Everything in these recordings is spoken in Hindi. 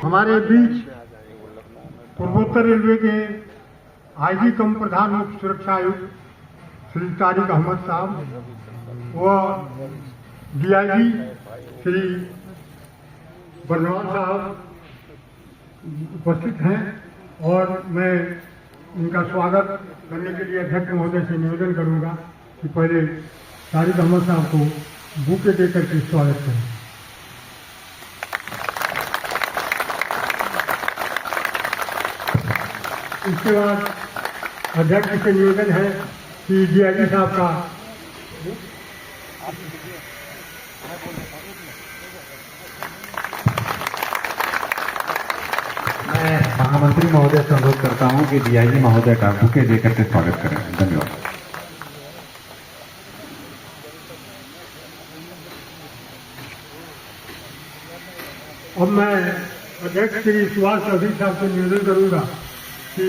हमारे बीच पूर्वोत्तर रेलवे के आईजी कम प्रधान मुख्य सुरक्षा आयुक्त श्री तारिक अहमद साहब व डीआईजी श्री बर्नवाल साहब उपस्थित हैं और मैं इनका स्वागत करने के लिए अध्यक्ष महोदय से निवेदन करूंगा कि पहले तारिक अहमद साहब को बुके देकर के स्वागत करें। इसके बाद अध्यक्ष से निवेदन है कि डीआईजी साहब का मैं महामंत्री महोदय से अनुरोध करता हूं कि डीआईजी महोदय का बुके देकर के स्वागत करें। धन्यवाद। अब मैं अध्यक्ष श्री सुभाष चौधरी साहब से निवेदन करूंगा कि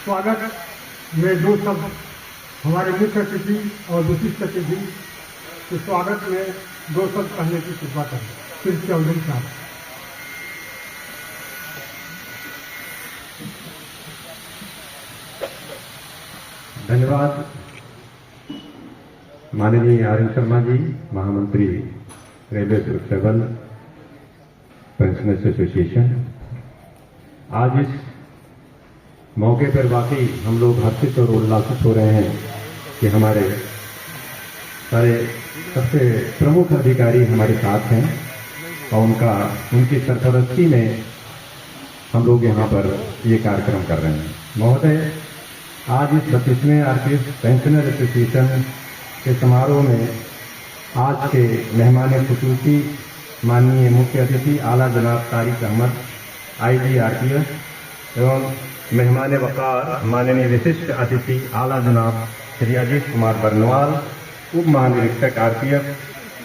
स्वागत में दो शब्द हमारे मुख्य अतिथि और विशिष्ट अतिथि के स्वागत में दो शब्द कहने की कृपा करें। श्री चौधरी साहब। धन्यवाद। माननीय आर एन शर्मा जी, महामंत्री रेलवे सुरक्षा बल पेंशनर्स एसोसिएशन, आज इस मौके पर वाकई हम लोग हर्षित और उल्लासित हो रहे हैं कि हमारे सारे सबसे प्रमुख अधिकारी हमारे साथ हैं और उनकी सरपरस्ती में हम लोग यहाँ पर ये कार्यक्रम कर रहे हैं। महोदय, आज इस 32वें आरपीएफ पेंशनर एसोसिएशन के समारोह में आज के मेहमान खुसूसी माननीय मुख्य अतिथि आला जनाब तारिक अहमद आईजी आरपीएफ एवं मेहमान वकार माननीय विशिष्ट अतिथि आला जनाब श्री अजीत कुमार बर्नवाल, उप महानिरीक्षक आरपीएफ,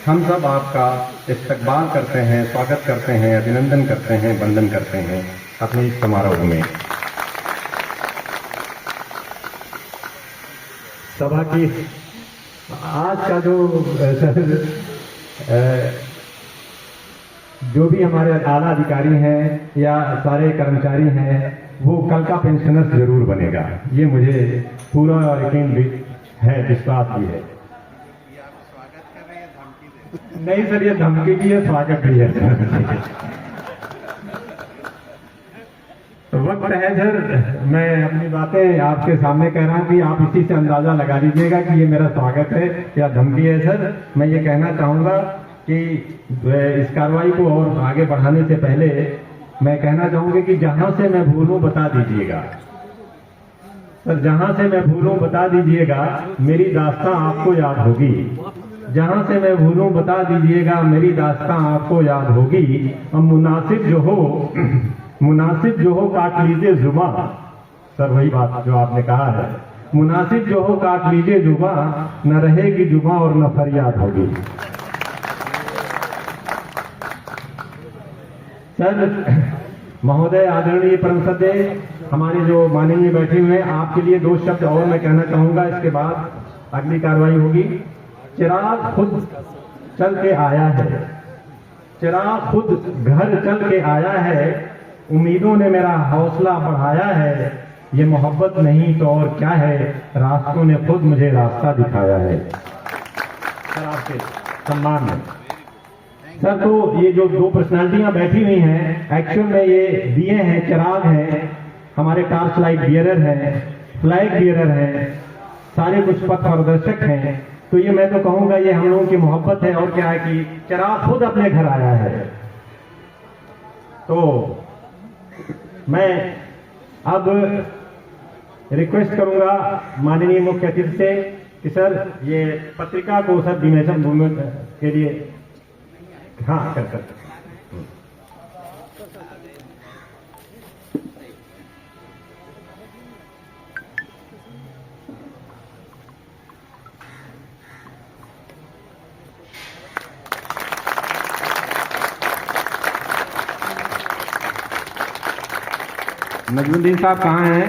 हम सब आपका इस्तकबाल करते हैं, स्वागत करते हैं, अभिनंदन करते हैं, वंदन करते हैं अपने इस समारोह में। सभा की आज का जो भी हमारे आला अधिकारी हैं या सारे कर्मचारी हैं, वो कल का पेंशनर्स जरूर बनेगा, ये मुझे पूरा और यकीन भी है, विश्वास भी है। नहीं सर, ये धमकी भी है, स्वागत भी है। वक्त है सर, मैं अपनी बातें आपके सामने कह रहा हूं कि आप इसी से अंदाजा लगा लीजिएगा कि ये मेरा स्वागत है या धमकी है। सर, मैं ये कहना चाहूंगा कि इस कार्रवाई को और आगे बढ़ाने से पहले मैं कहना चाहूंगा कि जहां से मैं भूलूं बता दीजिएगा। सर, जहां से मैं भूलूं बता दीजिएगा, मेरी दास्तां आपको याद होगी। जहां से मैं भूलूं बता दीजिएगा, मेरी दास्तां आपको याद होगी। और मुनासिब जो हो काट लीजिए जुबां। सर, वही बात जो आपने कहा है, मुनासिब जो हो काट लीजिए जुबां, न रहेगी जुबां और न फरियाद होगी। सर, महोदय, आदरणीय परम सदस्य, हमारे जो माननीय बैठे हुए हैं, आपके लिए दो शब्द और मैं कहना चाहूंगा, इसके बाद अगली कार्रवाई होगी। चिराग खुद चल के आया है, चिराग खुद घर चल के आया है, उम्मीदों ने मेरा हौसला बढ़ाया है, ये मोहब्बत नहीं तो और क्या है, रास्तों ने खुद मुझे रास्ता दिखाया है। सर, आपके सम्मान में सर, तो ये जो दो पर्सनालिटियां बैठी हुई हैं, एक्चुअल में ये दिए हैं, चिराग हैं, हमारे टार्च लाइट बियरर हैं, फ्लैग बियरर हैं, सारे कुछ पथ प्रदर्शक हैं। तो ये मैं तो कहूंगा ये हम लोगों की मोहब्बत है। और क्या है कि चिराग खुद अपने घर आया है। तो मैं अब रिक्वेस्ट करूंगा माननीय मुख्य अतिथि से कि सर, ये पत्रिका को सर डिमेशन के लिए हाँ कर सकते। नजमुद्दीन साहब कहाँ हैं?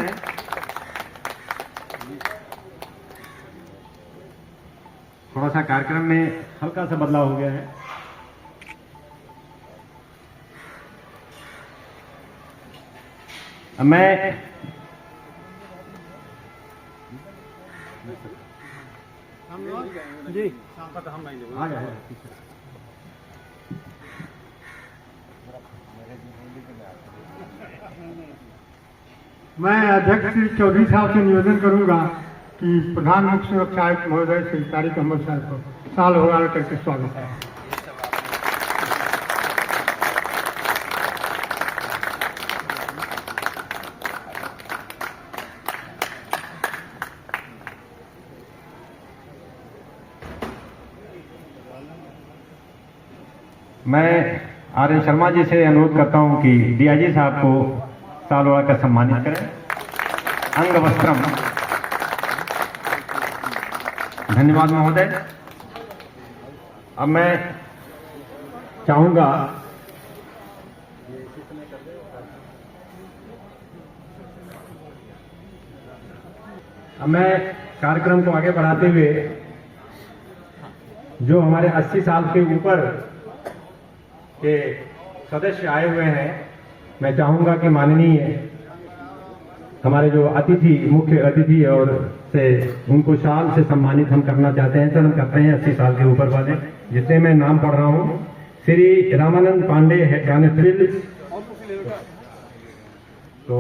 थोड़ा सा कार्यक्रम में हल्का सा बदलाव हो गया है। मैं जी मैं अध्यक्ष श्री चौधरी साहब से निवेदन करूंगा कि प्रधान मुख्य सुरक्षा आयुक्त महोदय श्री तारिक अहमद साहब को साल होगा करके स्वागत है। मैं आर.एन. शर्मा जी से अनुरोध करता हूं कि डीआईजी साहब को सालों का सम्मानित करें। अंग वस्त्रम। धन्यवाद महोदय। अब मैं चाहूंगा कार्यक्रम को आगे बढ़ाते हुए जो हमारे 80 साल के ऊपर के सदस्य आए हुए हैं, मैं चाहूंगा कि माननीय हमारे जो मुख्य अतिथि और से उनको शाल से सम्मानित हम करना चाहते हैं। सर, हम करते हैं 80 साल के ऊपर वाले, जिससे मैं नाम पढ़ रहा हूं। Shri Ramanand Pandey head constable. तो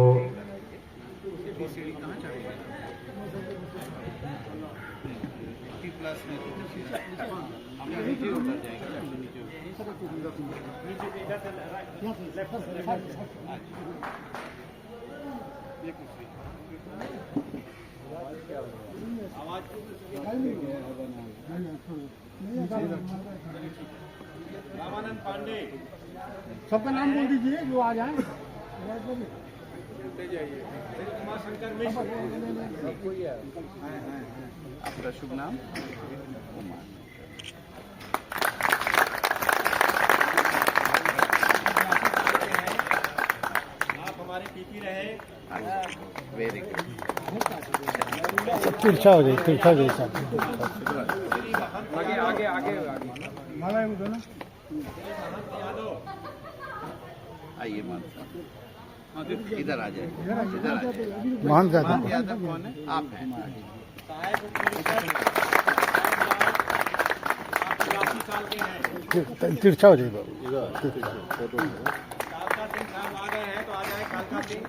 रामानंद पांडे, सबका नाम बोल दीजिए जो आ जाए। शंकर मिश्र, आपका शुभ नाम? आप हमारे पीपी रहे। Very good. तिरछा हो जाए, तिरछा जैसा। आगे आगे आगे माला है ना। आइए मान साहब, इधर आ जाए, इधर आ जाए। मान यादव कौन है? आप हैं। साल के हैं। तिरछा हो जाएगा। कालका सिंह साहब आ गए हैं तो आ जाए कालका सिंह।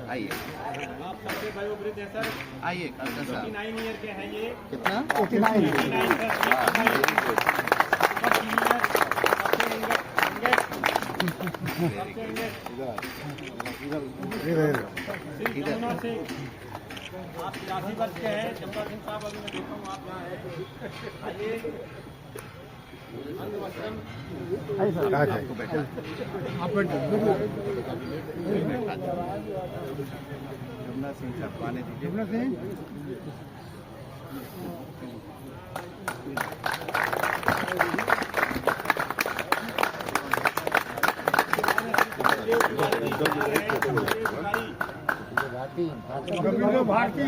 आइए, आप सबसे वयोवृद्ध हैं सर। आइए कालका साहब। 89 ईयर के हैं ये। कितना? 89 सिंह, आप 83 वर्ष के हैं। चंपा सिंह साहब, अभी मैं देखता हूँ आप यहाँ हैं। आइए। आपको बैठा जुमना सिंह साहब को आने दीजिए। कपिलदेव भारती।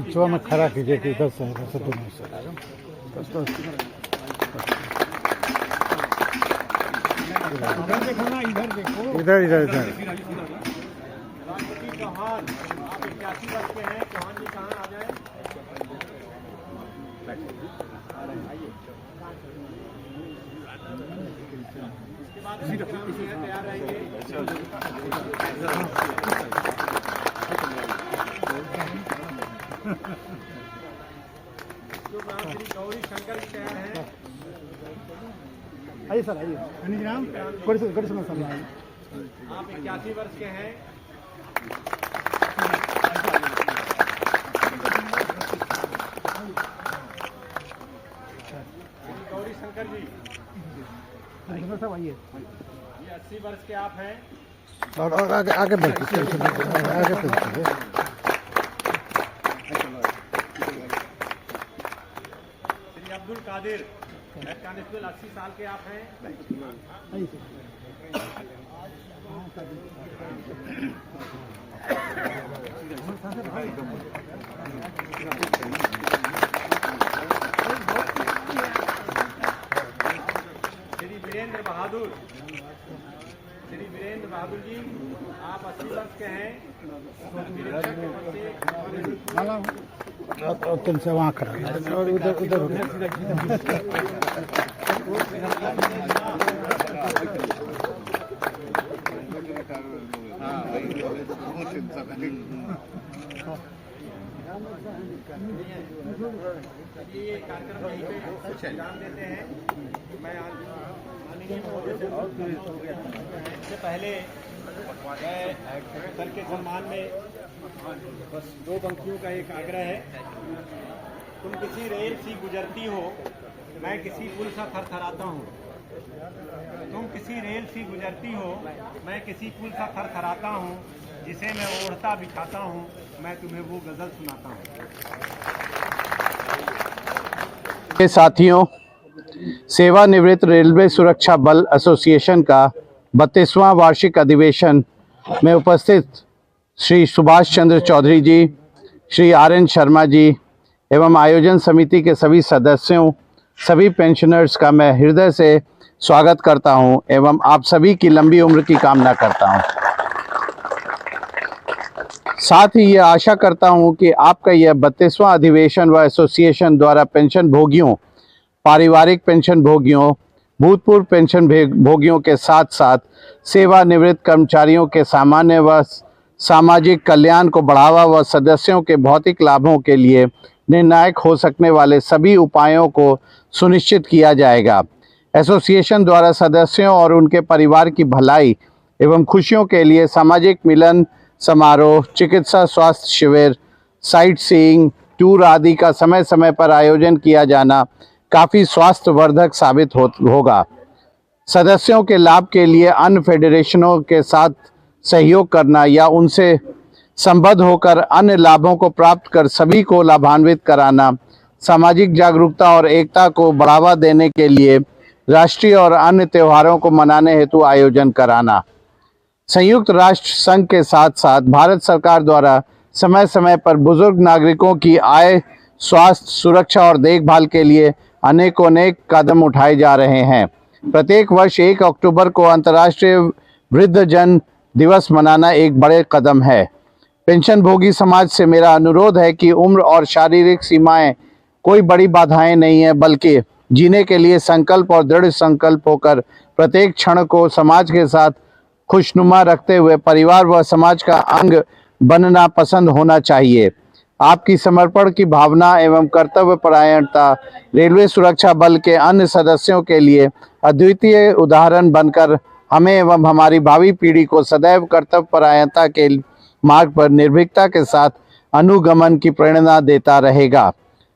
पिछवा में खड़ा कीजिए कि इधर से दोनों से। इधर देखो ना, इधर देखो। इधर इधर इधर। राष्ट्रपति चौहान, आप 81 वर्ष के हैं। चौहान जी कहाँ आ जाए? इसके बाद तैयार रहेंगे। जो नाम श्री गौरी शंकर जी तैयार हैं। आइए सर, आइए। नाम गढ़ सुना सर। आप 81 वर्ष के हैं। गौरी शंकर जी, सब आइए। ये 80 वर्ष के आप हैं। और आगे आगे बढ़िए, आगे बढ़िए। श्री अब्दुल कादिर, हेड कांस्टेबल, 80 साल के आप हैं। वीरेंद्र बहादुर जी, आप 80 वर्ष के हैं। तुमसे वहाँ खड़ा और उधर उधर हाँ वही बहुत चिंता करेंगे। ये कार्यक्रम यहीं पे अंजाम देते हैं। मैं माननीय महोदय से पहले मैं सर के सम्मान में बस 2 पंक्तियों का एक आग्रह है। तुम किसी रेल सी गुजरती हो, मैं किसी पुल सा थरथराता हूँ। तुम किसी रेल सी गुजरती हो, मैं किसी पुल सा थरथराता हूँ। जिसे मैं ओढ़ता बिछाता हूँ, मैं तुम्हें वो गजल सुनाता हूँ। के साथियों, सेवानिवृत्त रेलवे सुरक्षा बल एसोसिएशन का 32वां वार्षिक अधिवेशन में उपस्थित श्री सुभाष चंद्र चौधरी जी, श्री RN शर्मा जी एवं आयोजन समिति के सभी सदस्यों, सभी पेंशनर्स का मैं हृदय से स्वागत करता हूं एवं आप सभी की लंबी उम्र की कामना करता हूं। साथ ही ये आशा करता हूं कि आपका यह 32वां अधिवेशन व एसोसिएशन द्वारा पेंशन भोगियों, पारिवारिक पेंशन भोगियों, भूतपूर्व पेंशन भोगियों के साथ साथ सेवानिवृत्त कर्मचारियों के सामान्य व सामाजिक कल्याण को बढ़ावा व सदस्यों के भौतिक लाभों के लिए निर्णायक हो सकने वाले सभी उपायों को सुनिश्चित किया जाएगा। एसोसिएशन द्वारा सदस्यों और उनके परिवार की भलाई एवं खुशियों के लिए सामाजिक मिलन समारोह, चिकित्सा स्वास्थ्य शिविर, साइट सीइंग, टूर आदि का समय समय पर आयोजन किया जाना काफ़ी स्वास्थ्यवर्धक साबित होगा। सदस्यों के लाभ के लिए अन्य फेडरेशनों के साथ सहयोग करना या उनसे संबद्ध होकर अन्य लाभों को प्राप्त कर सभी को लाभान्वित कराना, सामाजिक जागरूकता और एकता को बढ़ावा देने के लिए राष्ट्रीय और अन्य त्योहारों को मनाने हेतु आयोजन कराना। संयुक्त राष्ट्र संघ के साथ साथ भारत सरकार द्वारा समय समय पर बुजुर्ग नागरिकों की आय, स्वास्थ्य, सुरक्षा और देखभाल के लिए अनेक कदम उठाए जा रहे हैं। प्रत्येक वर्ष 1 अक्टूबर को अंतर्राष्ट्रीय वृद्धजन दिवस मनाना एक बड़े कदम है। पेंशन भोगी समाज से मेरा अनुरोध है कि उम्र और शारीरिक सीमाएं कोई बड़ी बाधाएं नहीं है, बल्कि जीने के लिए संकल्प और दृढ़ संकल्प होकर प्रत्येक क्षण को समाज के साथ खुशनुमा रखते हुए परिवार व समाज का अंग बनना पसंद होना चाहिए। आपकी समर्पण की भावना एवं कर्तव्य परायणता रेलवे सुरक्षा बल के अन्य सदस्यों के लिए अद्वितीय उदाहरण बनकर हमें एवं हमारी भावी पीढ़ी को सदैव कर्तव्य परायणता के मार्ग पर निर्भीकता के साथ अनुगमन की प्रेरणा देता रहेगा।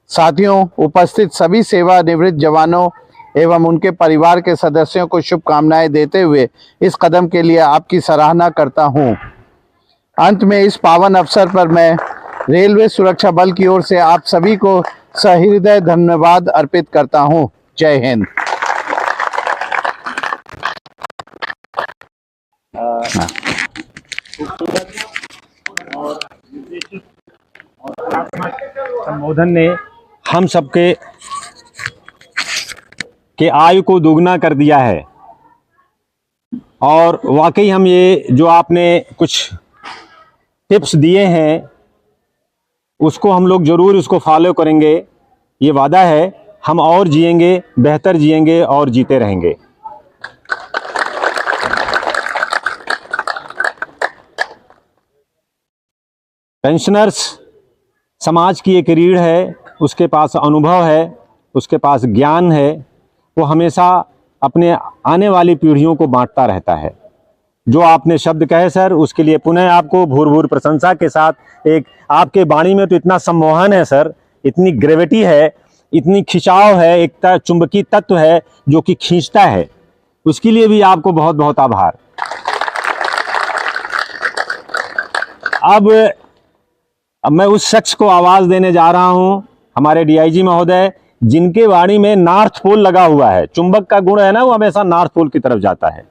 साथियों, उपस्थित सभी सेवानिवृत्त जवानों एवं उनके परिवार के सदस्यों को शुभकामनाएं देते हुए इस कदम के लिए आपकी सराहना करता हूं। अंत में इस पावन अवसर पर मैं रेलवे सुरक्षा बल की ओर से आप सभी को सहृदय धन्यवाद अर्पित करता हूं। जय हिंद। संबोधन ने हम सबके आयु को दुगना कर दिया है और वाकई हम ये जो आपने कुछ टिप्स दिए हैं उसको हम लोग ज़रूर उसको फॉलो करेंगे। ये वादा है, हम और जिएंगे, बेहतर जिएंगे और जीते रहेंगे। पेंशनर्स समाज की एक रीढ़ है, उसके पास अनुभव है, उसके पास ज्ञान है, वो हमेशा अपने आने वाली पीढ़ियों को बांटता रहता है। जो आपने शब्द कहे सर, उसके लिए पुनः आपको भूर भूर प्रशंसा के साथ एक आपके वाणी में तो इतना सम्मोहन है सर, इतनी ग्रेविटी है, इतनी खिंचाव है, एक चुंबकीय तत्व है जो कि खींचता है, उसके लिए भी आपको बहुत बहुत आभार। अब मैं उस शख्स को आवाज़ देने जा रहा हूं, हमारे DIG महोदय, जिनके वाणी में नॉर्थ पोल लगा हुआ है। चुंबक का गुण है ना, वो हमेशा नॉर्थ पोल की तरफ जाता है।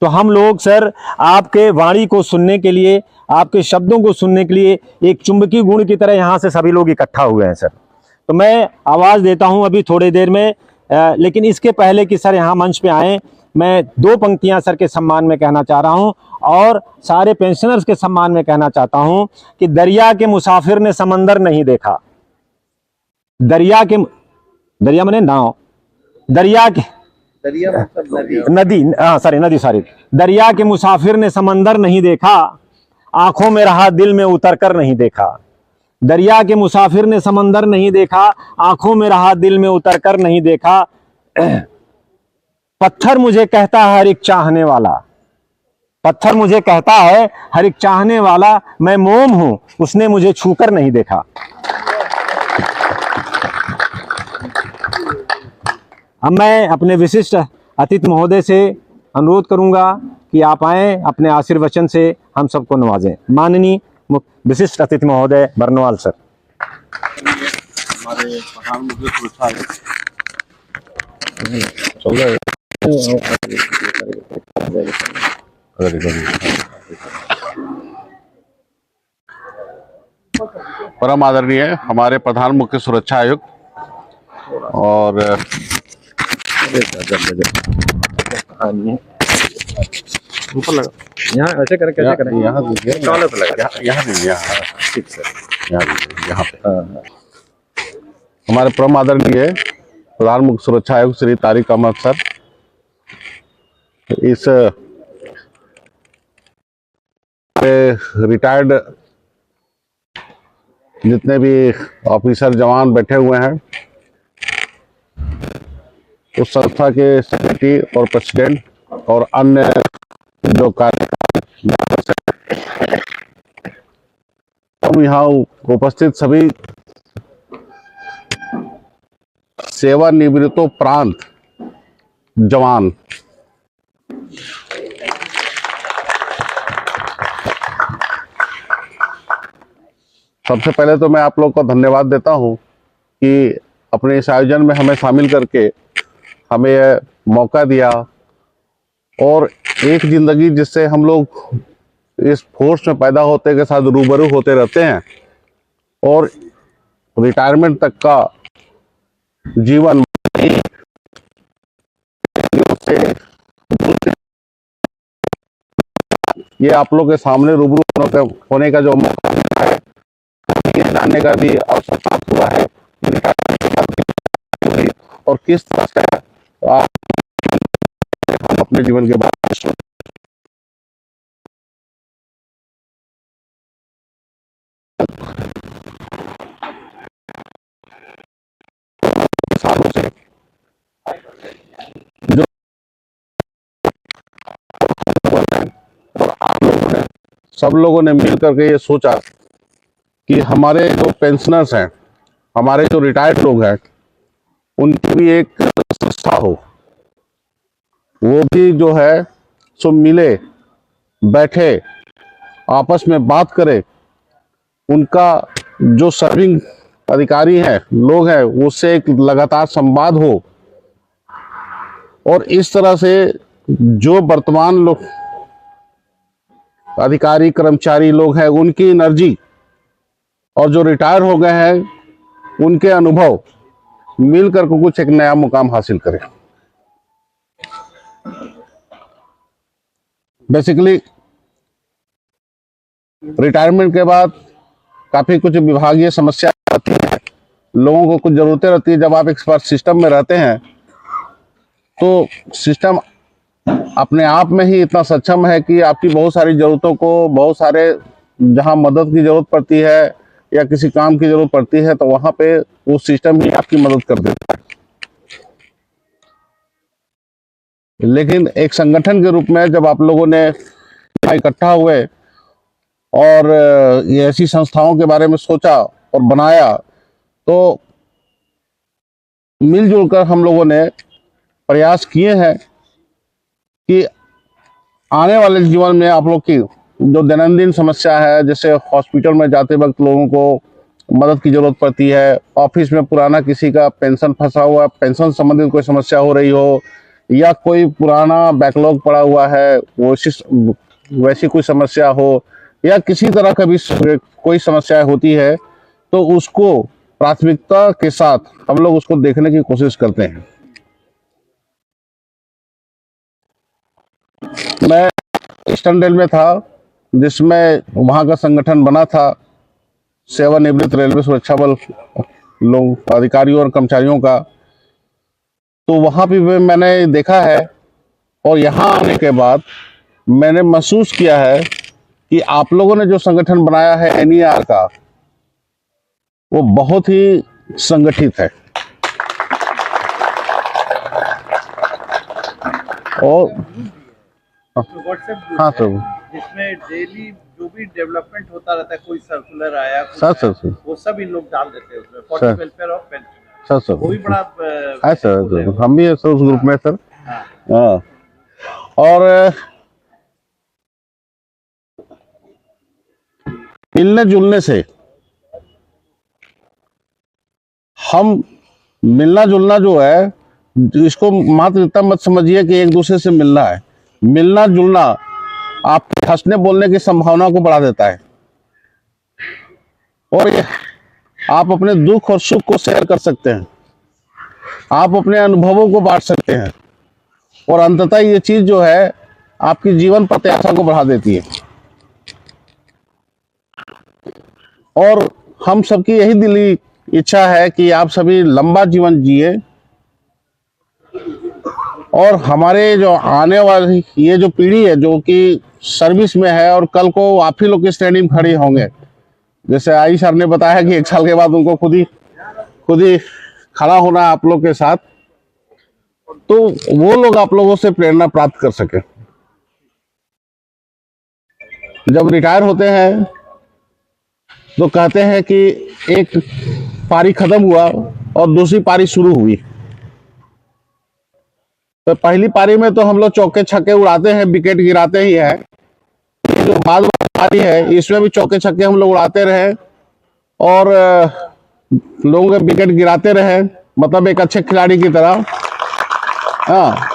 तो हम लोग सर आपके वाणी को सुनने के लिए, आपके शब्दों को सुनने के लिए एक चुंबकीय गुण की तरह यहाँ से सभी लोग इकट्ठा हुए हैं सर। तो मैं आवाज़ देता हूँ अभी थोड़ी देर में, लेकिन इसके पहले कि सर यहाँ मंच पे आएँ, मैं 2 पंक्तियां सर के सम्मान में कहना चाह रहा हूं और सारे पेंशनर्स के सम्मान में कहना चाहता हूं कि दरिया के मुसाफिर ने समंदर नहीं देखा। दरिया माने नाव, दरिया के मुसाफिर ने समंदर नहीं देखा, आंखों में रहा दिल में उतर कर नहीं देखा। दरिया के मुसाफिर ने समंदर नहीं देखा, आंखों में रहा दिल में उतर कर नहीं देखा। पत्थर मुझे कहता है हर एक चाहने वाला, पत्थर मुझे कहता है हर एक चाहने वाला, मैं मोम हूं उसने मुझे छूकर नहीं देखा। अब मैं अपने विशिष्ट अतिथि महोदय से अनुरोध करूंगा कि आप आए, अपने आशीर्वचन से हम सबको नवाजें। माननीय विशिष्ट अतिथि महोदय बरनवाल सर। हमारे प्रधानमंत्री सुरक्षा परम आदरणीय हमारे प्रधान मुख्य सुरक्षा आयुक्त और ऊपर लगा यहाँ ऐसे करें, कैसे करें, यहाँ दीजिए, यहाँ दीजिए, ठीक सर, यहाँ दीजिए, यहाँ पे हमारे परम आदरणीय प्रधान मुख्य सुरक्षा आयुक्त श्री तारिक अहमद सर, इस रिटायर्ड जितने भी ऑफिसर जवान बैठे हुए हैं, उस संस्था के सेक्रेटरी और प्रेसिडेंट और अन्य जो कार्य हम यहाँ उपस्थित सभी सेवानिवृत्तोपरांत जवान, सबसे पहले तो मैं आप लोग को धन्यवाद देता हूं कि अपने इस आयोजन में हमें शामिल करके हमें यह मौका दिया और एक जिंदगी जिससे हम लोग इस फोर्स में पैदा होते के साथ रूबरू होते रहते हैं और रिटायरमेंट तक का जीवन ये आप लोग के सामने रूबरू होने का जो मौका है, ये जानने का भी अवसर प्राप्त हुआ है और किस तरह से आप अपने जीवन के बारे में सालों से जो और आप लोगों ने, सब लोगों ने मिल करके ये सोचा कि हमारे जो पेंशनर्स हैं, हमारे जो रिटायर्ड लोग हैं, उनकी भी एक संस्था हो, वो भी जो है सो मिले, बैठे, आपस में बात करे, उनका जो सर्विंग अधिकारी हैं, लोग हैं, उससे एक लगातार संवाद हो और इस तरह से जो वर्तमान लोग अधिकारी कर्मचारी लोग हैं, उनकी एनर्जी और जो रिटायर हो गए हैं उनके अनुभव मिलकर को कुछ एक नया मुकाम हासिल करें। बेसिकली रिटायरमेंट के बाद काफी कुछ विभागीय समस्या आती है, लोगों को कुछ जरूरतें रहती है। जब आप एक सिस्टम में रहते हैं तो सिस्टम अपने आप में ही इतना सक्षम है कि आपकी बहुत सारी जरूरतों को, बहुत सारे जहां मदद की जरूरत पड़ती है या किसी काम की जरूरत पड़ती है, तो वहां पे वो सिस्टम ही आपकी मदद कर देता है। लेकिन एक संगठन के रूप में जब आप लोगों ने इकट्ठा हुए और ये ऐसी संस्थाओं के बारे में सोचा और बनाया, तो मिलजुल कर हम लोगों ने प्रयास किए हैं कि आने वाले जीवन में आप लोग की जो दैनंदिन समस्या है, जैसे हॉस्पिटल में जाते वक्त लोगों को मदद की जरूरत पड़ती है, ऑफिस में पुराना किसी का पेंशन फंसा हुआ, पेंशन संबंधित कोई समस्या हो रही हो, या कोई पुराना बैकलॉग पड़ा हुआ है, वैसी कोई समस्या हो, या किसी तरह का भी कोई समस्या होती है, तो उसको प्राथमिकता के साथ हम लोग उसको देखने की कोशिश करते हैं। मैं ईस्टर्न रेल में था, जिसमें वहाँ का संगठन बना था सेवानिवृत्त रेलवे सुरक्षा बल लोग अधिकारियों और कर्मचारियों का। तो वहाँ भी मैंने देखा है और यहाँ आने के बाद मैंने महसूस किया है कि आप लोगों ने जो संगठन बनाया है NER का, वो बहुत ही संगठित है। और व्हाट्सएप हाँ सर, जिसमें डेली जो भी डेवलपमेंट होता रहता है, कोई सर्कुलर आया सर वो सब इन लोग डाल देते हैं उसमें, for sir. Welfare of pension. Sir वो भी बड़ा है सर, हम भी है सर उस ग्रुप में सर। हाँ, और मिलने जुलने से हम मिलना जुलना जो है, इसको मात्र इतना मत समझिए कि एक दूसरे से मिलना है। मिलना जुलना आप हंसने बोलने की संभावना को बढ़ा देता है, और आप अपने दुख और सुख को शेयर कर सकते हैं, आप अपने अनुभवों को बांट सकते हैं, और अंततः ये चीज जो है आपकी जीवन प्रत्याशा को बढ़ा देती है। और हम सबकी यही दिली इच्छा है कि आप सभी लंबा जीवन जिए, और हमारे जो आने वाली ये जो पीढ़ी है जो कि सर्विस में है और कल को आप ही लोग की श्रेणी में खड़ी होंगे, जैसे आई सर ने बताया कि 1 साल के बाद उनको खुद ही खड़ा होना आप लोग के साथ, तो वो लोग आप लोगों से प्रेरणा प्राप्त कर सके। जब रिटायर होते हैं तो कहते हैं कि एक पारी खत्म हुआ और दूसरी पारी शुरू हुई। तो पहली पारी में तो हम लोग चौके छक्के उड़ाते हैं, विकेट गिराते ही हैं। जो बाद वाली पारी है इसमें भी चौके छक्के हम लोग उड़ाते रहे और लोगों के विकेट गिराते रहे, मतलब एक अच्छे खिलाड़ी की तरह। हाँ,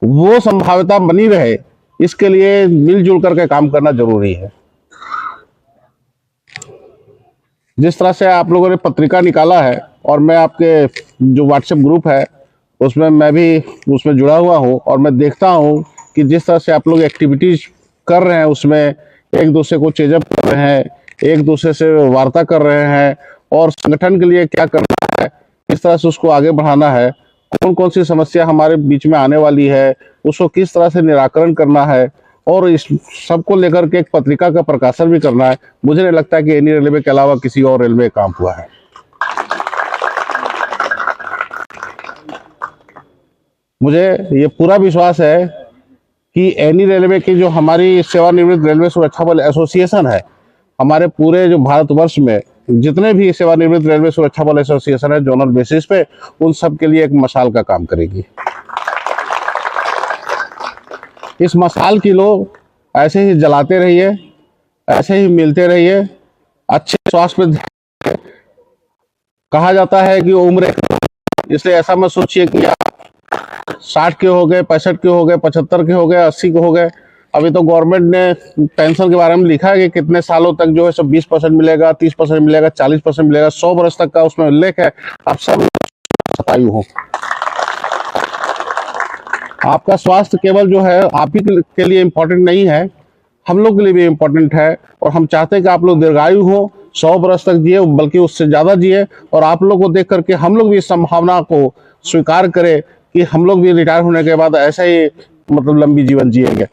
वो संभाव्यता बनी रहे, इसके लिए मिलजुल करके काम करना जरूरी है। जिस तरह से आप लोगों ने पत्रिका निकाला है, और मैं आपके जो व्हाट्सएप ग्रुप है उसमें मैं भी उसमें जुड़ा हुआ हूँ, और मैं देखता हूँ कि जिस तरह से आप लोग एक्टिविटीज कर रहे हैं, उसमें एक दूसरे को चेजअप कर रहे हैं, एक दूसरे से वार्ता कर रहे हैं, और संगठन के लिए क्या करना है, किस तरह से उसको आगे बढ़ाना है, कौन कौन सी समस्या हमारे बीच में आने वाली है, उसको किस तरह से निराकरण करना है, और इस सबको लेकर के एक पत्रिका का प्रकाशन भी करना है। मुझे नहीं लगता कि एनी रेलवे के अलावा किसी और रेलवे काम हुआ है। मुझे ये पूरा विश्वास है कि एनी रेलवे की जो हमारी सेवानिवृत्त रेलवे सुरक्षा बल एसोसिएशन है, हमारे पूरे जो भारतवर्ष में जितने भी सेवानिवृत्त रेलवे सुरक्षा बल एसोसिएशन है जोनल बेसिस पे, उन सब के लिए एक मशाल का काम करेगी। इस मशाल की लोग ऐसे ही जलाते रहिए, ऐसे ही मिलते रहिए, अच्छे स्वास्थ्य पे। कहा जाता है कि उम्र, इसलिए ऐसा मत सोचिए कि आप 60 के हो गए, 65 के हो गए, 75 के हो गए, 80 के हो गए। अभी तो गवर्नमेंट ने पेंशन के बारे में लिखा है कि कितने सालों तक जो है सब 20% मिलेगा, 30% मिलेगा, 40% मिलेगा, 100 वर्ष तक का उसमें उल्लेख है। आप सब आयु हो, आपका स्वास्थ्य केवल जो है आप ही के लिए इम्पोर्टेंट नहीं है, हम लोग के लिए भी इम्पोर्टेंट है। और हम चाहते हैं कि आप लोग दीर्घायु हो, 100 वर्ष तक जिए, बल्कि उससे ज्यादा जिए, और आप लोग को देख करके हम लोग भी इस संभावना को स्वीकार करें कि हम लोग भी रिटायर होने के बाद ऐसा ही मतलब लंबी जीवन जिएंगे।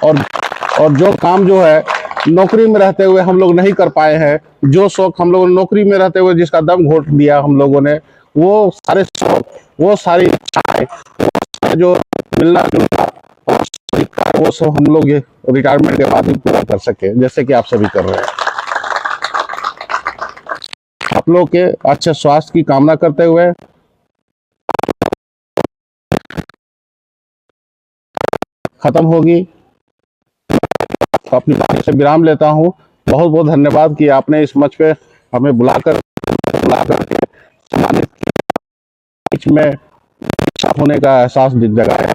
और जो काम जो है नौकरी में रहते हुए हम लोग नहीं कर पाए हैं, जो शौक हम लोगों ने नौकरी में रहते हुए जिसका दम घोट दिया हम लोगों ने, वो सारे शौक, वो सारी इच्छाएं जो मिलना जुलना, वो सब हम लोग ये रिटायरमेंट के बाद भी पूरा कर सके, जैसे कि आप सभी कर रहे हैं। आप लोग के अच्छे स्वास्थ्य की कामना करते हुए खत्म होगी, अपनी बात से विराम लेता हूँ। बहुत बहुत धन्यवाद कि आपने इस मंच पे हमें बुलाकर सम्मानित किया, बीच में होने का एहसास जगाया।